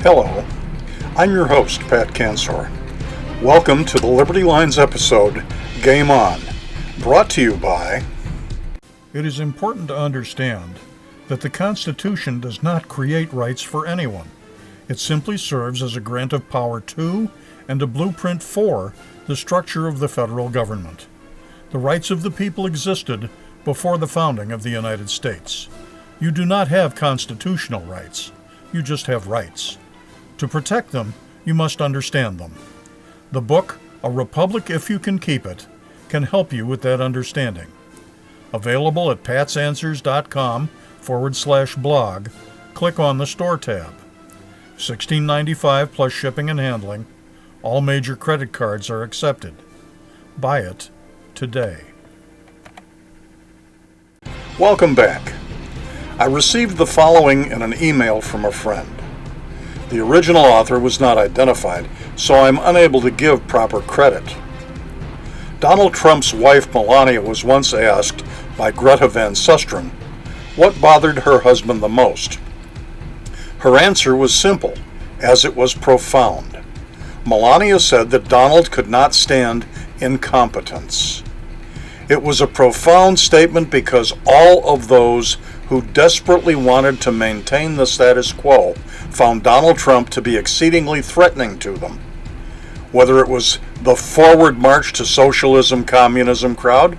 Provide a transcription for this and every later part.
Hello, I'm your host, Pat Kansor. Welcome to the Liberty Lines episode, Game On, brought to you by... It is important to understand that the Constitution does not create rights for anyone. It simply serves as a grant of power to and a blueprint for the structure of the federal government. The rights of the people existed before the founding of the United States. You do not have constitutional rights. You just have rights. To protect them, you must understand them. The book, A Republic If You Can Keep It, can help you with that understanding. Available at patsanswers.com/blog. Click on the Store tab. $16.95 plus shipping and handling. All major credit cards are accepted. Buy it today. Welcome back. I received the following in an email from a friend. The original author was not identified, so I'm unable to give proper credit. Donald Trump's wife Melania was once asked by Greta Van Susteren what bothered her husband the most. Her answer was simple, as it was profound. Melania said that Donald could not stand incompetence. It was a profound statement because all of those who desperately wanted to maintain the status quo found Donald Trump to be exceedingly threatening to them. Whether it was the forward march to socialism, communism crowd,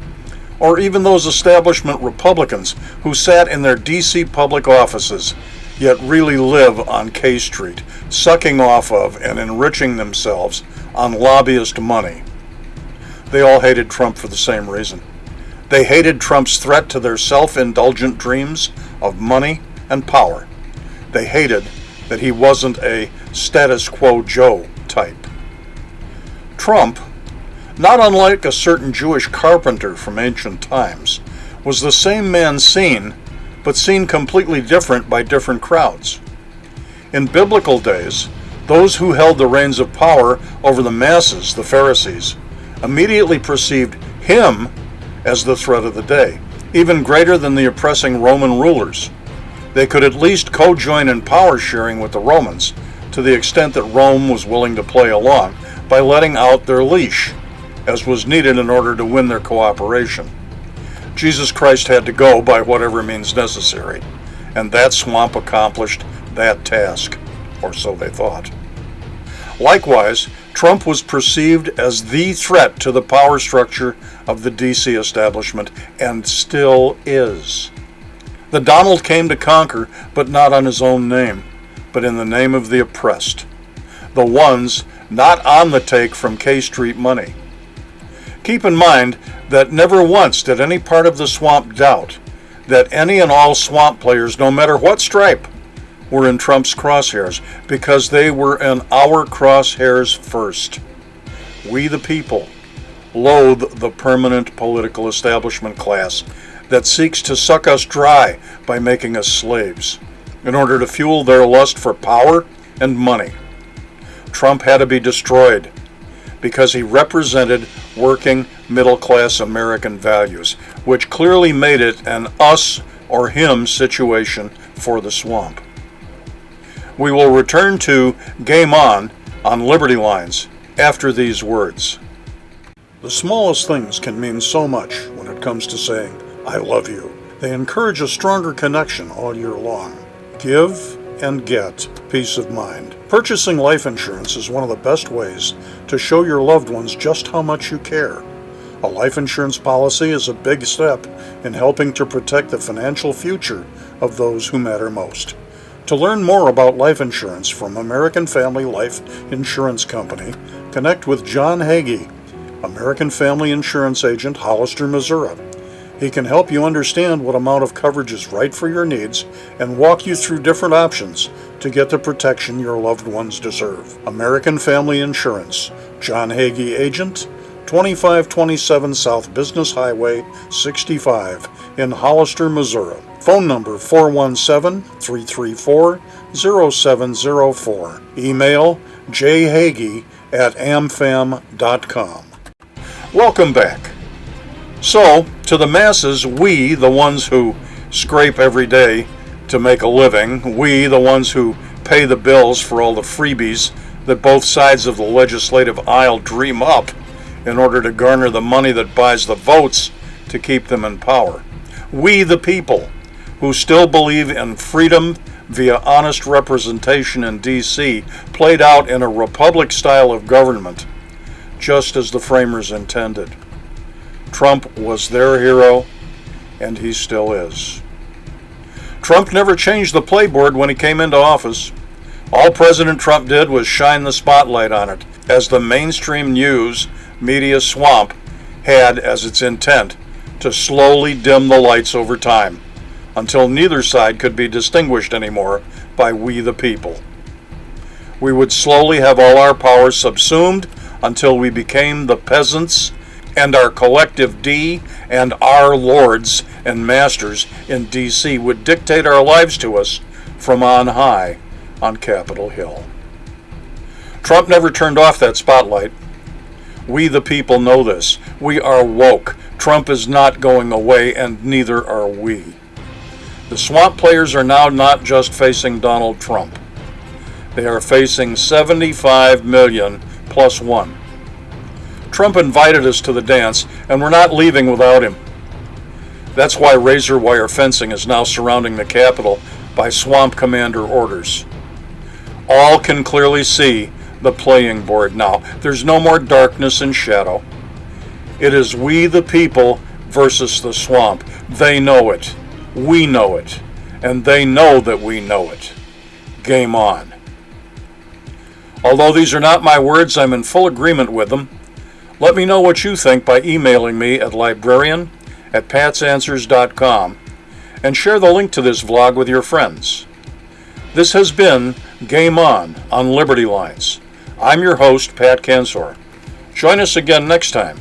or even those establishment Republicans who sat in their D.C. public offices, yet really live on K Street, sucking off of and enriching themselves on lobbyist money. They all hated Trump for the same reason. They hated Trump's threat to their self-indulgent dreams of money and power. They hated that he wasn't a status quo Joe type. Trump, not unlike a certain Jewish carpenter from ancient times, was the same man seen, but seen completely different by different crowds. In biblical days, those who held the reins of power over the masses, the Pharisees, immediately perceived him as the threat of the day, even greater than the oppressing Roman rulers. They could at least co-join in power sharing with the Romans, to the extent that Rome was willing to play along by letting out their leash, as was needed in order to win their cooperation. Jesus Christ had to go by whatever means necessary, and that swamp accomplished that task, or so they thought. Likewise, Trump was perceived as the threat to the power structure of the D.C. establishment, and still is. The Donald came to conquer, but not on his own name, but in the name of the oppressed, the ones not on the take from K Street money. Keep in mind that never once did any part of the swamp doubt that any and all swamp players, no matter what stripe, were in Trump's crosshairs, because they were in our crosshairs first. We the people loathe the permanent political establishment class that seeks to suck us dry by making us slaves in order to fuel their lust for power and money. Trump had to be destroyed because he represented working middle-class American values, which clearly made it an us or him situation for the swamp. We will return to Game On Liberty Lines after these words. The smallest things can mean so much when it comes to saying, I love you. They encourage a stronger connection all year long. Give and get peace of mind. Purchasing life insurance is one of the best ways to show your loved ones just how much you care. A life insurance policy is a big step in helping to protect the financial future of those who matter most. To learn more about life insurance from American Family Life Insurance Company, connect with John Hagee, American Family Insurance Agent, Hollister, Missouri. He can help you understand what amount of coverage is right for your needs and walk you through different options to get the protection your loved ones deserve. American Family Insurance, John Hagee Agent, 2527 South Business Highway 65 in Hollister, Missouri. Phone number 417-334-0704. Email jhagee@amfam.com. Welcome back. So, to the masses, we, the ones who scrape every day to make a living, we, the ones who pay the bills for all the freebies that both sides of the legislative aisle dream up in order to garner the money that buys the votes to keep them in power. We, the people, who still believe in freedom via honest representation in D.C., played out in a republic style of government, just as the framers intended. Trump was their hero, and he still is. Trump never changed the playboard when he came into office. All President Trump did was shine the spotlight on it, as the mainstream news media swamp had as its intent to slowly dim the lights over time, until neither side could be distinguished anymore by we the people. We would slowly have all our power subsumed until we became the peasants, and our collective D and our lords and masters in D.C. would dictate our lives to us from on high on Capitol Hill. Trump never turned off that spotlight. We the people know this. We are woke. Trump is not going away, and neither are we. The swamp players are now not just facing Donald Trump. They are facing 75 million plus one. Trump invited us to the dance, and we're not leaving without him. That's why razor wire fencing is now surrounding the Capitol by swamp commander orders. All can clearly see the playing board now. There's no more darkness and shadow. It is we the people versus the swamp. They know it. We know it. And they know that we know it. Game on. Although these are not my words, I'm in full agreement with them. Let me know what you think by emailing me at librarian@patsanswers.com and share the link to this vlog with your friends. This has been Game On Liberty Lines. I'm your host, Pat Kansor. Join us again next time